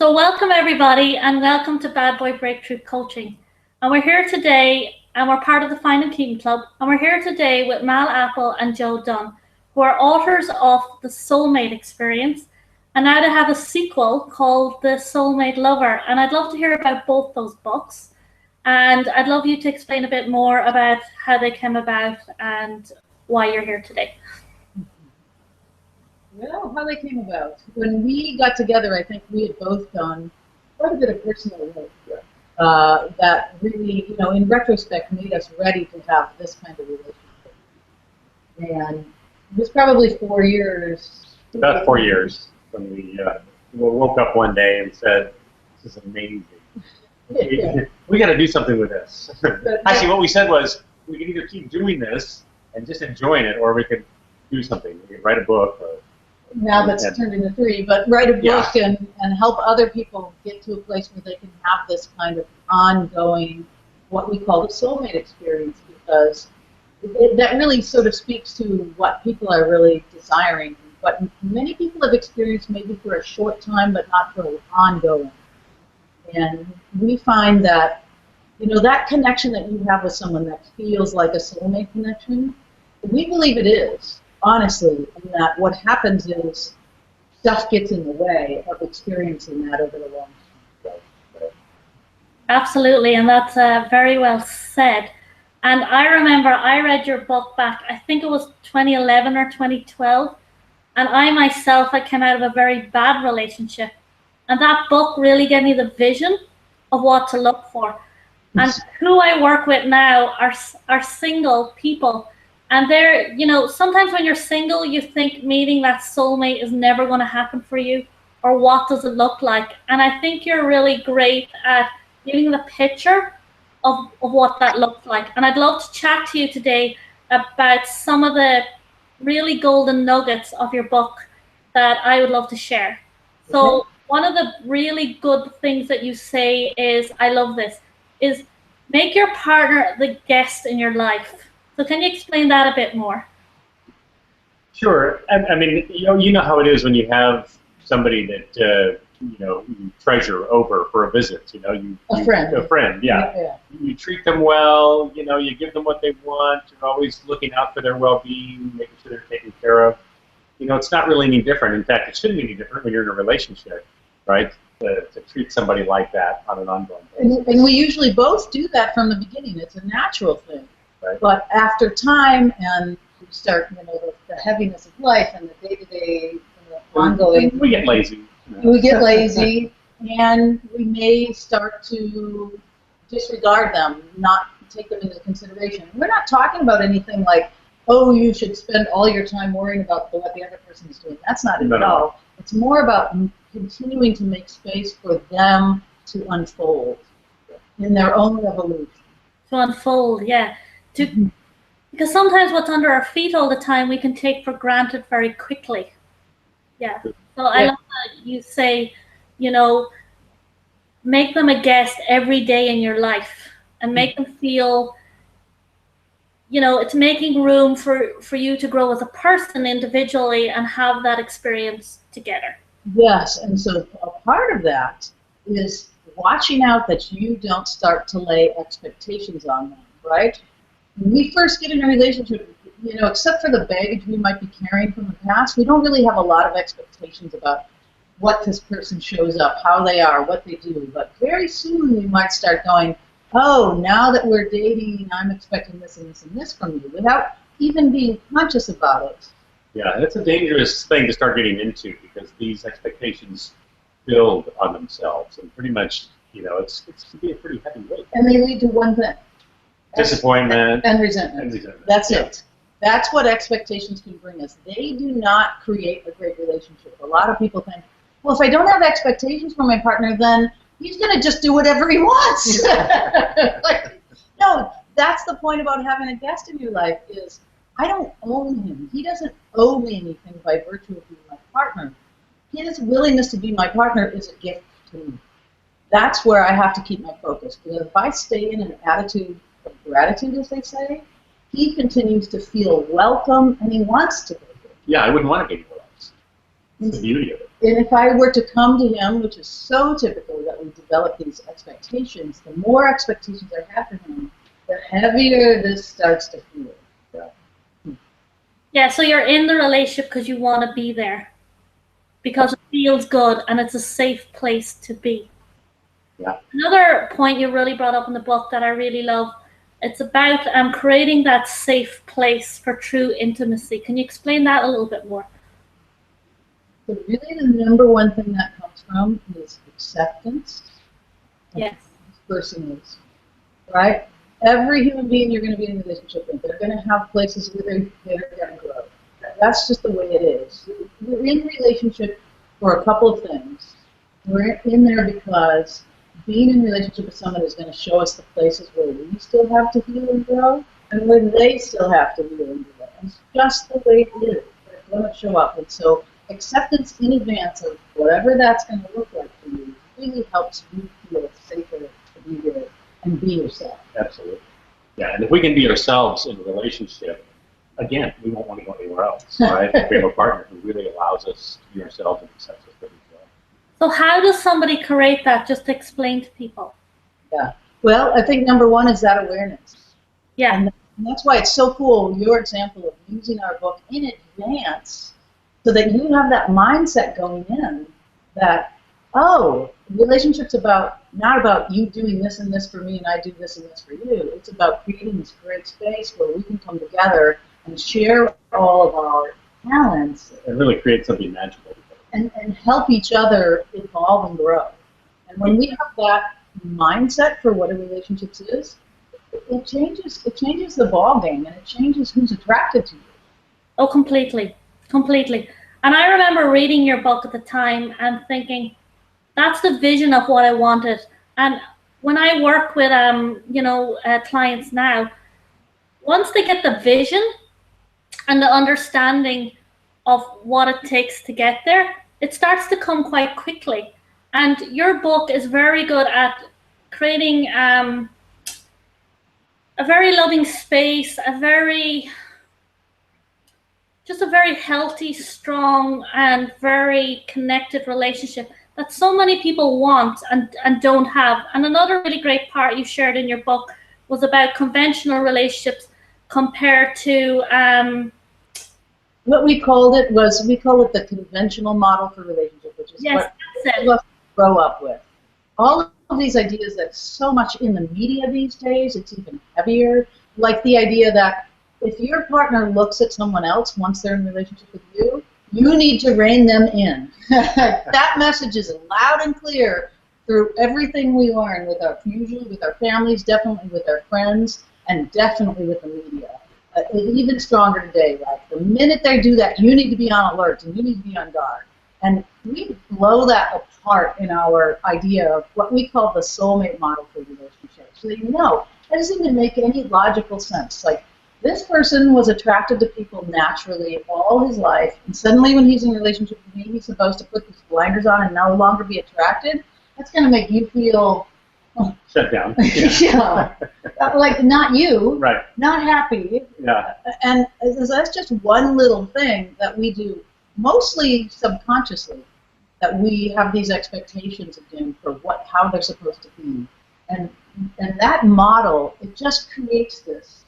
So welcome everybody and welcome to Bad Boy Breakthrough Coaching. And we're here today and we're part of the Finding Team Club, and we're here today with Apple and Joe Dunn, who are authors of the Soulmate Experience, and now they have a sequel called the Soulmate Lover. And I'd love to hear about both those books, and I'd love you to explain a bit more about how they came about and why you're here today. Well, how they came about. When we got together, I think we had both done quite a bit of personal work that really, in retrospect, made us ready to have this kind of relationship. And it was probably 4 years. About 4 years when we woke up one day and said, "This is amazing. We got to do something with this." Actually, what we said was, we can either keep doing this and just enjoying it, or we could do something. We could write a book. Now that's turned into 3, but write a book and help other people get to a place where they can have this kind of ongoing, what we call the soulmate experience, because that really sort of speaks to what people are really desiring, what many people have experienced maybe for a short time, but not for ongoing. And we find that, that connection that you have with someone that feels like a soulmate connection, we believe it is. Honestly, and that what happens is stuff gets in the way of experiencing that over the long term. Absolutely, and that's very well said. And I remember I read your book back, I think it was 2011 or 2012, and I came out of a very bad relationship, and that book really gave me the vision of what to look for. And who I work with now are single people. And they're, sometimes when you're single, you think meeting that soulmate is never going to happen for you, or what does it look like? And I think you're really great at giving the picture of what that looks like. And I'd love to chat to you today about some of the really golden nuggets of your book that I would love to share. So one of the really good things that you say is, I love this, is make your partner the guest in your life. So can you explain that a bit more? Sure. I mean, you know how it is when you have somebody that you treasure over for a visit. A friend. Yeah. You treat them well. You give them what they want. You're always looking out for their well-being, making sure they're taken care of. It's not really any different. In fact, it shouldn't be any different when you're in a relationship, right? To treat somebody like that on an ongoing basis. And we usually both do that from the beginning. It's a natural thing. Right. But after time, and we start, the heaviness of life and the day-to-day ongoing. We get lazy. We get lazy, and we may start to disregard them, not take them into consideration. We're not talking about anything like, oh, you should spend all your time worrying about what the other person is doing. That's not it at all. It's more about continuing to make space for them to unfold in their own evolution. To unfold, yeah. Because sometimes what's under our feet all the time we can take for granted very quickly. Yeah. So I love that you say, make them a guest every day in your life and make them feel, it's making room for you to grow as a person individually and have that experience together. Yes, and so a part of that is watching out that you don't start to lay expectations on them, right? When we first get in a relationship, except for the baggage we might be carrying from the past, we don't really have a lot of expectations about what this person shows up, how they are, what they do. But very soon we might start going, oh, now that we're dating, I'm expecting this and this and this from you, without even being conscious about it. Yeah, that's a dangerous thing to start getting into, because these expectations build on themselves, and pretty much, it can be a pretty heavy weight. And they lead to one thing. Disappointment. And resentment. That's it. That's what expectations can bring us. They do not create a great relationship. A lot of people think, well, if I don't have expectations for my partner, then he's going to just do whatever he wants. No, that's the point about having a guest in your life is, I don't own him. He doesn't owe me anything by virtue of being my partner. His willingness to be my partner is a gift to me. That's where I have to keep my focus. Because if I stay in an attitude of gratitude, as they say, he continues to feel welcome and he wants to be here. Yeah, I wouldn't want to be anywhere else. It's the beauty of it. And if I were to come to him, which is so typical that we develop these expectations, the more expectations I have for him, the heavier this starts to feel. Yeah, so you're in the relationship because you want to be there, because it feels good and it's a safe place to be. Yeah. Another point you really brought up in the book that I really love, it's about creating that safe place for true intimacy. Can you explain that a little bit more? So really the number one thing that comes from is acceptance. Yes. This person is, right? Every human being you're going to be in a relationship with, they're going to have places where they're going to grow. That's just the way it is. We're in a relationship for a couple of things. We're in there because being in a relationship with someone is going to show us the places where we still have to heal and grow, and where they still have to heal and grow. And it's just the way it is. It's going to show up. And so acceptance in advance of whatever that's going to look like for you really helps you feel safer to be here and be yourself. Absolutely. Yeah, and if we can be ourselves in a relationship, again, we won't want to go anywhere else, right? If we have a partner who really allows us to be ourselves and accepts us for who we are. So how does somebody create that? Just to explain to people. Yeah. Well, I think number one is that awareness. Yeah. And that's why it's so cool, your example of using our book in advance, so that you have that mindset going in that, oh, relationship's not about you doing this and this for me and I do this and this for you. It's about creating this great space where we can come together and share all of our talents. And really create something magical. And help each other evolve and grow. And when we have that mindset for what a relationship is, it changes the ball game, and it changes who's attracted to you. Oh, completely. Completely. And I remember reading your book at the time and thinking, that's the vision of what I wanted. And when I work with clients now, once they get the vision and the understanding of what it takes to get there, it starts to come quite quickly. And your book is very good at creating a very loving space, a very healthy, strong, and very connected relationship that so many people want and don't have. And another really great part you shared in your book was about conventional relationships compared to what we call it the conventional model for relationship, which is what most of us grow up with. All of these ideas that's so much in the media these days, it's even heavier, like the idea that if your partner looks at someone else once they're in a relationship with you, you need to rein them in. That message is loud and clear through everything we learn with usually with our families, definitely with our friends, and definitely with the media. Even stronger today, like the minute they do that, you need to be on alert and you need to be on guard. And we blow that apart in our idea of what we call the soulmate model for relationships. So you know, that doesn't even make any logical sense. Like, this person was attracted to people naturally all his life, and suddenly when he's in a relationship with me, he's supposed to put these blinders on and no longer be attracted? That's going to make you feel... shut down. Yeah. Like not you, right. Not happy. Yeah. And that's just one little thing that we do, mostly subconsciously, that we have these expectations of them for how they're supposed to be. And that model, it just creates this,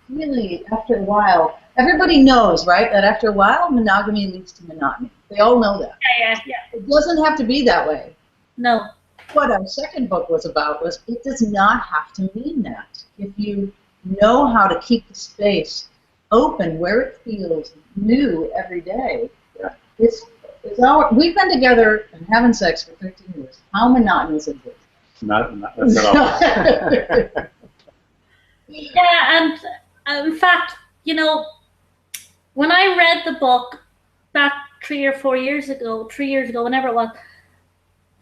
really, after a while, everybody knows, right, that after a while, monogamy leads to monotony. They all know that. Yeah. It doesn't have to be that way. No. What our second book was about was it does not have to mean that. If you know how to keep the space open where it feels new every day, we've been together and having sex for 13 years. How monotonous is it? Not at all. Yeah, and in fact, when I read the book back 3 or 4 years ago, whenever it was,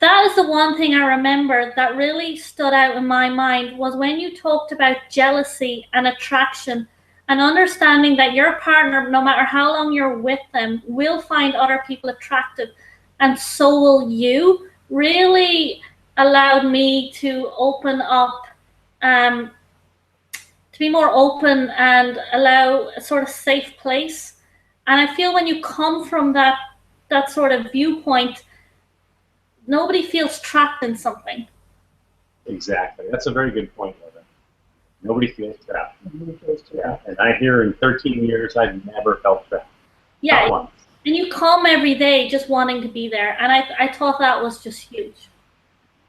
that is the one thing I remember that really stood out in my mind was when you talked about jealousy and attraction and understanding that your partner, no matter how long you're with them, will find other people attractive, and so will you, really allowed me to open up, to be more open and allow a sort of safe place. And I feel when you come from that that sort of viewpoint, nobody feels trapped in something. Exactly. That's a very good point, Lover. Nobody feels trapped. Nobody feels trapped. Yeah. And I hear in 13 years, I've never felt trapped. Yeah. Not once. And you come every day just wanting to be there. And I thought that was just huge.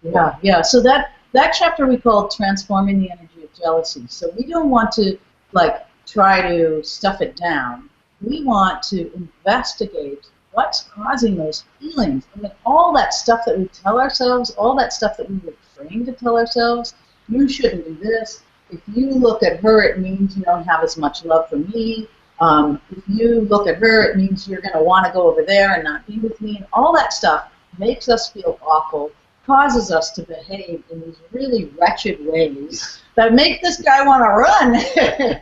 Yeah, yeah. So that chapter we call Transforming the Energy of Jealousy. So we don't want to, like, try to stuff it down. We want to investigate what's causing those feelings. I mean, all that stuff that we tell ourselves, all that stuff that we were trained to tell ourselves, you shouldn't do this. If you look at her, it means you don't have as much love for me. If you look at her, it means you're going to want to go over there and not be with me. And all that stuff makes us feel awful, causes us to behave in these really wretched ways that make this guy want to run.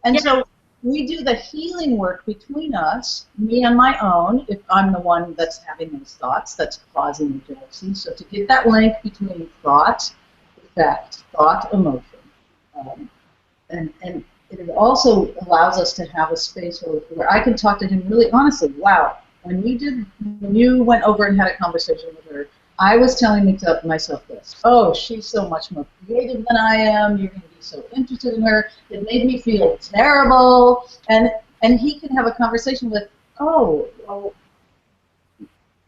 And so we do the healing work between us, me and my own, if I'm the one that's having those thoughts, that's causing the jealousy. So to get that link between thought, effect, thought, emotion. And it also allows us to have a space where I can talk to him really honestly. Wow, when you went over and had a conversation with her, I was telling myself this. Oh, she's so much more creative than I am. You're going to be so interested in her. It made me feel terrible. And he can have a conversation with, oh, well.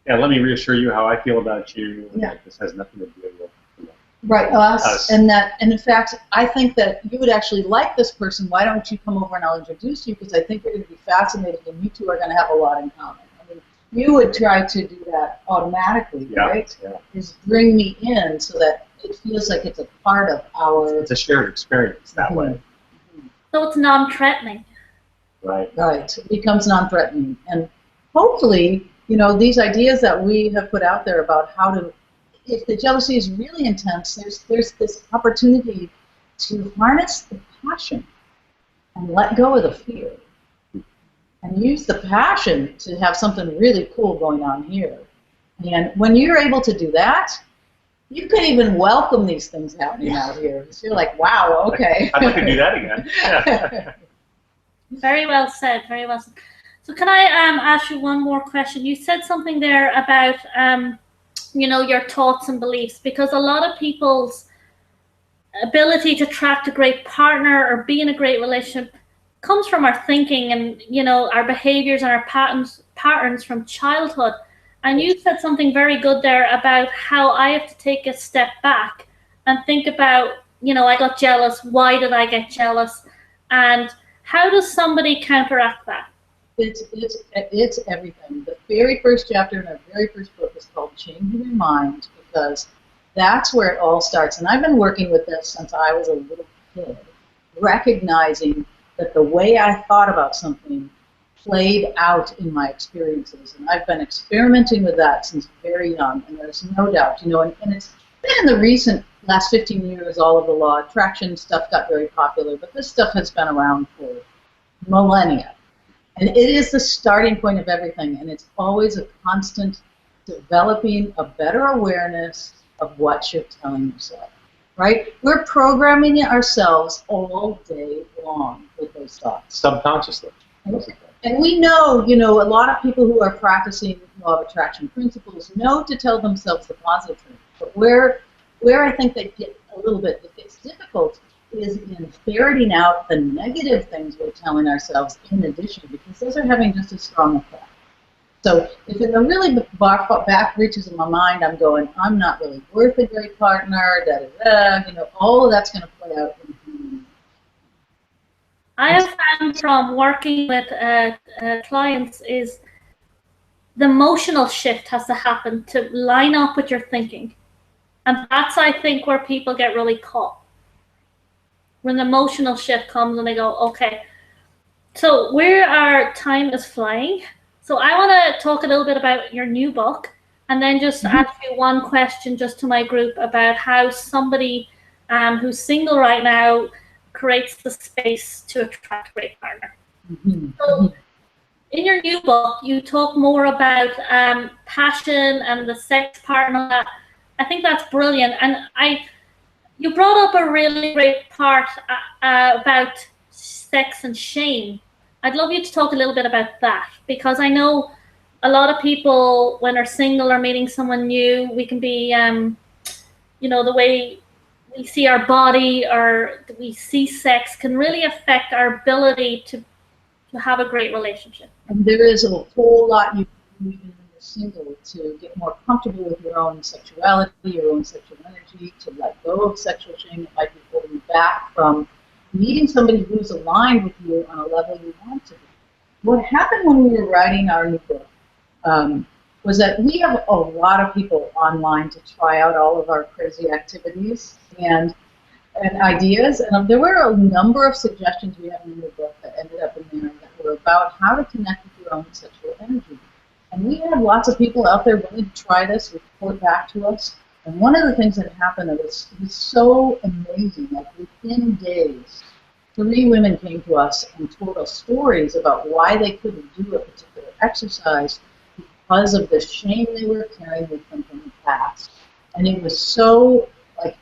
Yeah, let me reassure you how I feel about you. Yeah. This has nothing to do with right, us. And in fact, I think that you would actually like this person. Why don't you come over and I'll introduce you, because I think you're going to be fascinated and you two are going to have a lot in common. I mean, you would try to do that automatically, right? Yeah. Is bring me in so that it feels like it's a part of our... It's a shared experience that way. So it's non-threatening. Right. Right. It becomes non-threatening. And hopefully, you know, these ideas that we have put out there about how to... If the jealousy is really intense, there's this opportunity to harness the passion and let go of the fear and use the passion to have something really cool going on here. And when you're able to do that, you can even welcome these things happening out here. So you're like, wow, okay. I'd like to do that again. Very well said, very well said. So can I ask you one more question? You said something there about you know, your thoughts and beliefs, because a lot of people's ability to attract a great partner or be in a great relationship comes from our thinking and, you know, our behaviors and our patterns from childhood. And you said something very good there about how I have to take a step back and think about, you know, I got jealous. Why did I get jealous? And how does somebody counteract that? It's everything. The very first chapter in our very first book is called Changing Your Mind, because that's where it all starts. And I've been working with this since I was a little kid, recognizing that the way I thought about something played out in my experiences. And I've been experimenting with that since very young, and there's no doubt, you know, and it's been in the recent last 15 years, all of the law of attraction stuff got very popular, but this stuff has been around for millennia. And it is the starting point of everything, and it's always a constant developing a better awareness of what you're telling yourself, right? We're programming ourselves all day long with those thoughts. Subconsciously. And we know, you know, a lot of people who are practicing law of attraction principles know to tell themselves the positive things. But where I think they get a little bit, it gets difficult, is in ferreting out the negative things we're telling ourselves in addition, because those are having just as strong effect. So if in the really back reaches of my mind, I'm going, I'm not really worth a great partner, you know, all of that's going to play out in I have found from working with clients is the emotional shift has to happen to line up with your thinking. And that's, I think, where people get really caught. When the emotional shift comes and they go, okay, so where our time is flying. So I want to talk a little bit about your new book, and then just ask you one question just to my group about how somebody who's single right now creates the space to attract a great partner. So in your new book, you talk more about passion and the sex part and all that. I think that's brilliant. And you brought up a really great part about sex and shame. I'd love you to talk a little bit about that, because I know a lot of people, when they're single or meeting someone new, we can be, you know, the way we see our body or we see sex can really affect our ability to have a great relationship. And there is a whole lot you can do even when you're single to get more comfortable with your own sexuality, your own sexual energy, to let go of sexual shame that might be holding you back from meeting somebody who's aligned with you on a level you want to be. What happened when we were writing our new book was that we have a lot of people online to try out all of our crazy activities and ideas, and there were a number of suggestions we have in the book that ended up in there that were about how to connect with your own sexual energy. And we had lots of people out there willing to try this, report back to us. And one of the things that happened that was so amazing, like within days, 3 women came to us and told us stories about why they couldn't do a particular exercise because of the shame they were carrying with them from the past. And it was so, like,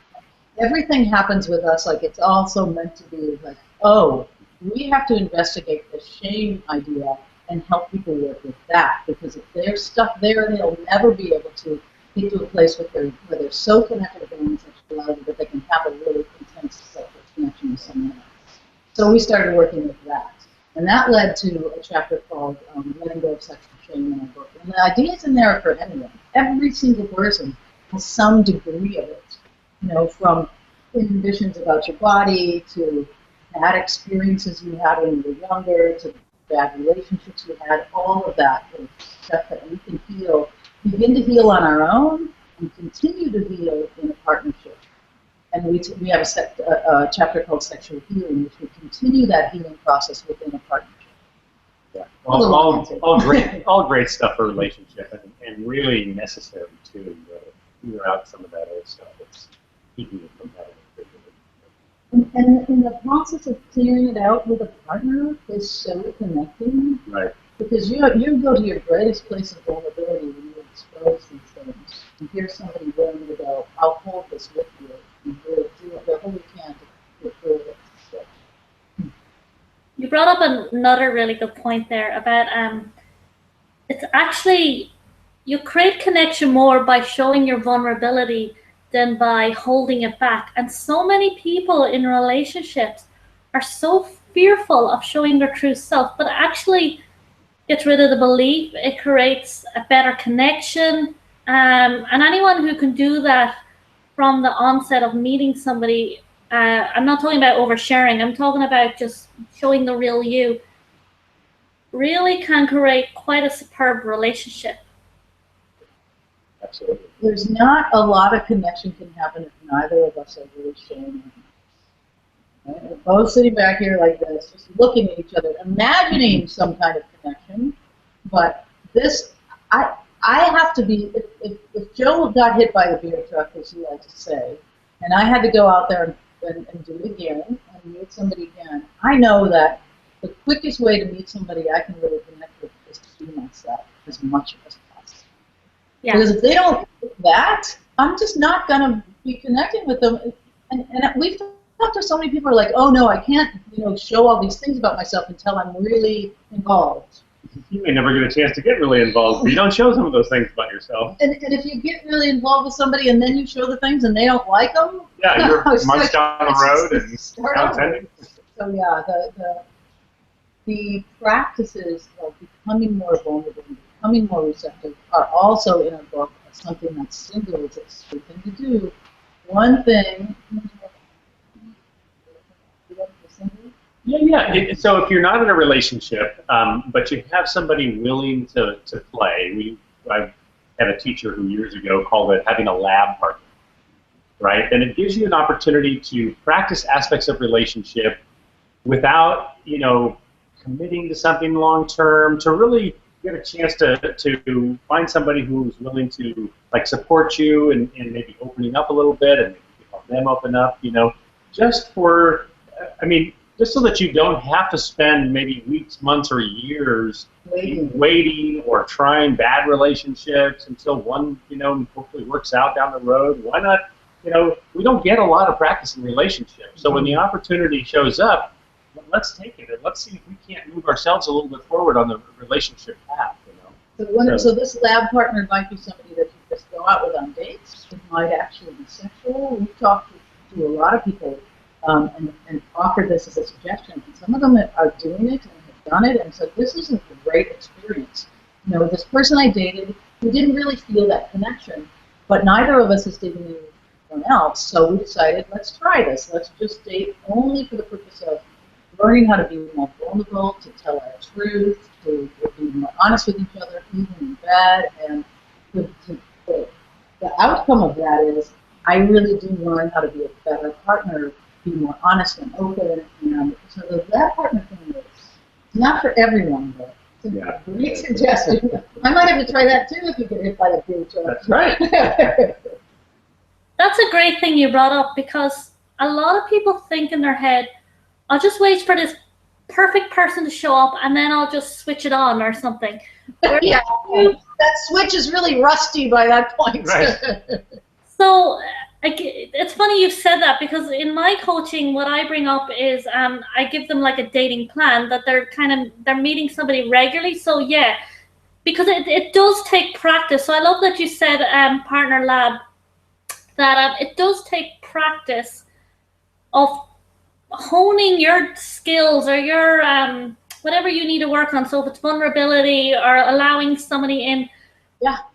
everything happens with us like it's also meant to be like, oh, we have to investigate the shame idea and help people work with that, because if they're stuck there, they'll never be able to get to a place where they're so connected with their own sexuality that they can have a really intense sexual connection with someone else. So we started working with that. And that led to a chapter called Letting Go of Sexual Shame in our book. And the ideas in there are for anyone. Every single person has some degree of it. You know, from inhibitions about your body to bad experiences you had when you were younger to bad relationships you had, all of that is stuff that we can heal, begin to heal on our own and continue to heal in a partnership. And we have a chapter called Sexual Healing, which we continue that healing process within a partnership. Yeah, all great stuff for a relationship, and really necessary too. Clear out some of that old stuff that's keeping you from having a good relationship. And in the process of clearing it out with a partner is so connecting. Right. Because you go to your greatest place of vulnerability when you expose these things. And here's somebody willing to go, I'll hold this with you. And we'll do whatever we can to get through it. So. You brought up another really good point there about it's actually, you create connection more by showing your vulnerability than by holding it back. And so many people in relationships are so fearful of showing their true self, but actually gets rid of the belief. It creates a better connection. And anyone who can do that from the onset of meeting somebody, I'm not talking about oversharing, I'm talking about just showing the real you, really can create quite a superb relationship. Absolutely. There's not a lot of connection can happen if neither of us are really showing. Right? We're both sitting back here like this, just looking at each other, imagining some kind of connection. But this, I have to be, if Joe got hit by the beer truck, as he likes to say, and I had to go out there and do it again and meet somebody again, I know that the quickest way to meet somebody I can really connect with is to do myself as much as possible. Yeah. Because if they don't do that, I'm just not going to be connecting with them. And we've talked to so many people who are like, oh no, I can't, show all these things about myself until I'm really involved. You may never get a chance to get really involved if you don't show some of those things about yourself. And if you get really involved with somebody and then you show the things and they don't like them, yeah, you're marched down the road and out tending. So yeah, the practices of becoming more vulnerable, becoming more receptive are also in our book as something that singles it's a good thing to do. One thing. Yeah. So if you're not in a relationship, but you have somebody willing to play, I had a teacher who years ago called it having a lab partner, right? And it gives you an opportunity to practice aspects of relationship without, committing to something long term, to really get a chance to find somebody who's willing to support you and maybe opening up a little bit and help them open up, just so that you don't have to spend maybe weeks, months, or years waiting or trying bad relationships until one, hopefully works out down the road. Why not? We don't get a lot of practice in relationships. So when the opportunity shows up, let's take it and let's see if we can't move ourselves a little bit forward on the relationship path. So this lab partner might be somebody that you just go out with on dates. It might actually be sexual. We've talked to a lot of people and offered this as a suggestion. And some of them are doing it and have done it and said, this is a great experience. You know, this person I dated, we didn't really feel that connection, but neither of us is dating anyone else. So we decided, let's try this. Let's just date only for the purpose of learning how to be more vulnerable, to tell our truth, to be more honest with each other, even in bed. And the outcome of that is I really do learn how to be a better partner, be more honest and open. And so that partner thing is not for everyone, but it's a great suggestion. I might have to try that too if you get hit by a beach. That's right. That's a great thing you brought up, because a lot of people think in their head, I'll just wait for this perfect person to show up and then I'll just switch it on or something. Yeah, that switch is really rusty by that point. Right. So it's funny you've said that, because in my coaching, what I bring up is I give them like a dating plan that they're meeting somebody regularly. So yeah, because it does take practice. So I love that you said, Partner Lab, that it does take practice of honing your skills or your whatever you need to work on. So if it's vulnerability or allowing somebody in,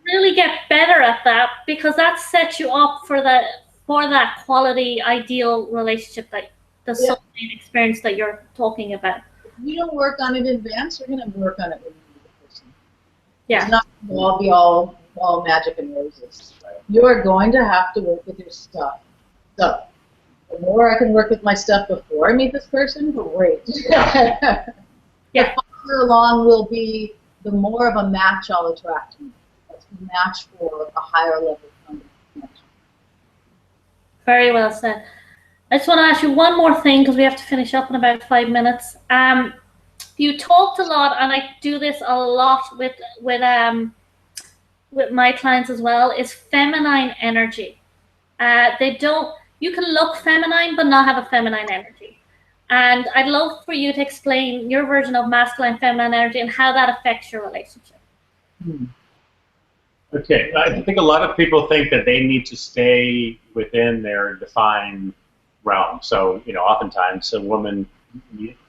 really get better at that, because that sets you up for that quality, ideal relationship, that the soulmate experience that you're talking about. If you don't work on it in advance, you're going to work on it when you meet the person. Yeah. It's not going to be all magic and roses. You are going to have to work with your stuff. So the more I can work with my stuff before I meet this person, great. The farther along will be, the more of a match I'll attract me. Let's match for a higher level of connection. Very well said. I just want to ask you one more thing, because we have to finish up in about 5 minutes. You talked a lot, and I do this a lot with my clients as well, is feminine energy. You can look feminine but not have a feminine energy. And I'd love for you to explain your version of masculine feminine energy and how that affects your relationship. Okay, I think a lot of people think that they need to stay within their defined realm. So, you know, oftentimes a woman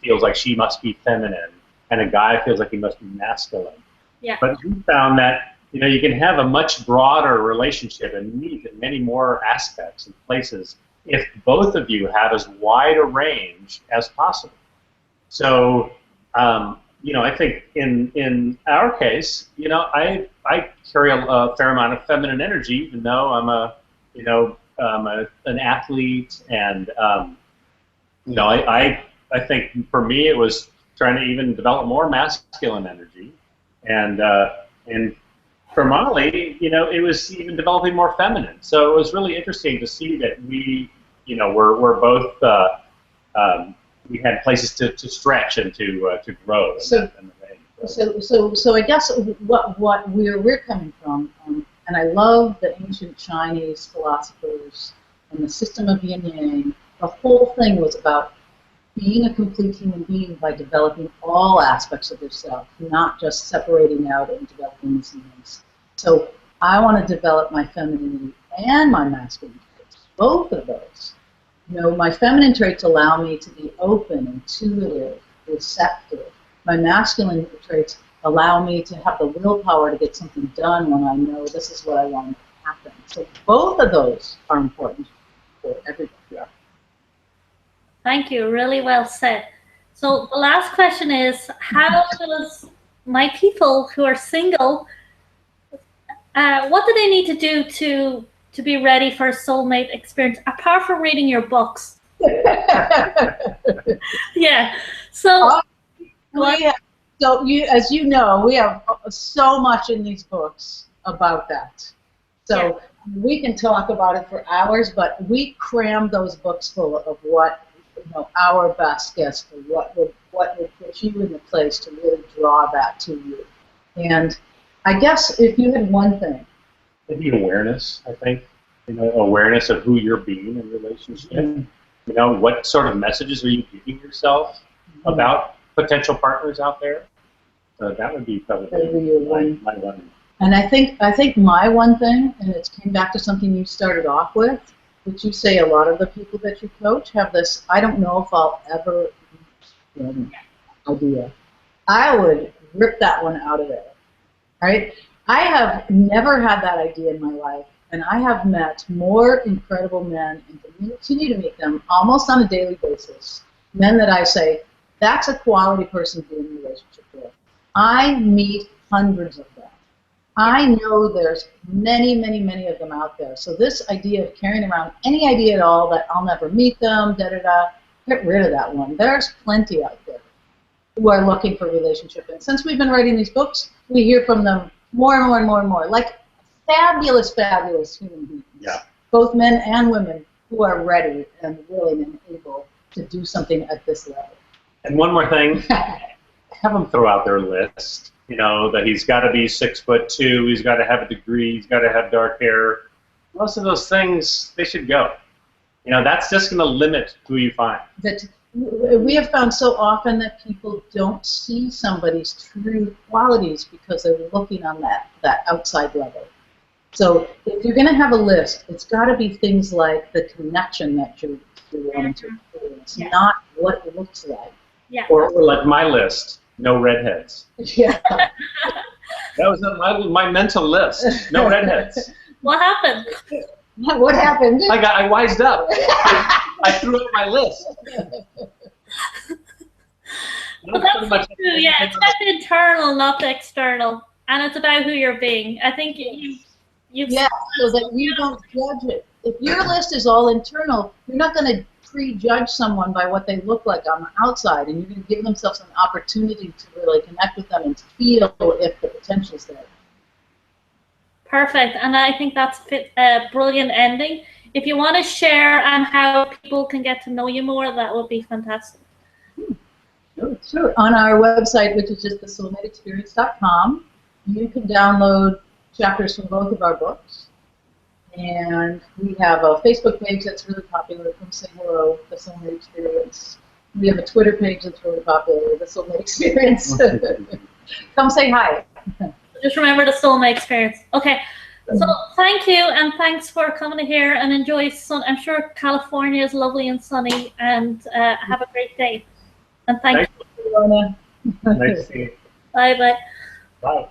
feels like she must be feminine and a guy feels like he must be masculine. Yeah. But we found that, you know, you can have a much broader relationship and meet in many more aspects and places if both of you have as wide a range as possible. So, you know, I think in our case, you know, I carry a fair amount of feminine energy, even though I'm an athlete, and you know, I think for me it was trying to even develop more masculine energy, and for Molly, you know, it was even developing more feminine. So it was really interesting to see that we, you know, we're both we had places to stretch and to grow. So I guess what we're coming from, and I love the ancient Chinese philosophers and the system of yin yang. The whole thing was about being a complete human being by developing all aspects of yourself, not just separating out and developing these things. So I want to develop my femininity and my masculine traits, both of those. You know, my feminine traits allow me to be open, intuitive, receptive. My masculine traits allow me to have the willpower to get something done when I know this is what I want to happen. So both of those are important for everybody. Yeah. Thank you. Really well said. So the last question is, how does my people who are single, what do they need to do to be ready for a soulmate experience, apart from reading your books? Yeah. So, as you know, we have so much in these books about that. So we can talk about it for hours, but we cram those books full of what, you know, our best guess for what would put you in the place to really draw that to you. And I guess if you had one thing, maybe awareness. I think, you know, awareness of who you're being in relationship. You know, what sort of messages are you giving yourself about potential partners out there? So that would be That probably would be your one. my one. And I think my one thing, and it came back to something you started off with, which you say a lot of the people that you coach have this, I don't know if I'll ever idea. I would rip that one out of there, right? I have never had that idea in my life, and I have met more incredible men and continue to meet them almost on a daily basis. Men that I say, that's a quality person to be in a relationship with. I meet hundreds of them. I know there's many, many, many of them out there. So this idea of carrying around any idea at all that I'll never meet them, da-da-da, get rid of that one. There's plenty out there who are looking for a relationship. And since we've been writing these books, we hear from them more and more and more and more. Like fabulous, fabulous human beings. Yeah. Both men and women who are ready and willing and able to do something at this level. And one more thing, have them throw out their list. You know, that he's got to be 6'2", he's got to have a degree, he's got to have dark hair. Most of those things, they should go. You know, that's just going to limit who you find. That we have found so often that people don't see somebody's true qualities because they're looking on that outside level. So if you're going to have a list, it's got to be things like the connection that you're wanting to experience, not what it looks like. Yeah. Or like my list, no redheads. Yeah. That was my mental list, no redheads. What happened? What happened? I wised up. I threw out my list. But that's true, yeah. It's about the internal, not the external, and it's about who you're being. I think you've so that you don't judge it. If your list is all internal, you're not going to prejudge someone by what they look like on the outside, and you're going to give themselves an opportunity to really connect with them and feel if the potential's there. Perfect, and I think that's a brilliant ending. If you want to share on how people can get to know you more, that would be fantastic. Sure. On our website, which is just thesoulmateexperience.com, you can download chapters from both of our books. And we have a Facebook page that's really popular. Come say hello, The Soulmate Experience. We have a Twitter page that's really popular, The Soulmate Experience. Come say hi. Just remember The Soulmate Experience. Okay, so thank you, and thanks for coming here and enjoy sun. I'm sure California is lovely and sunny, and have a great day. And thank you. Nice to see you. Bye-bye. Bye.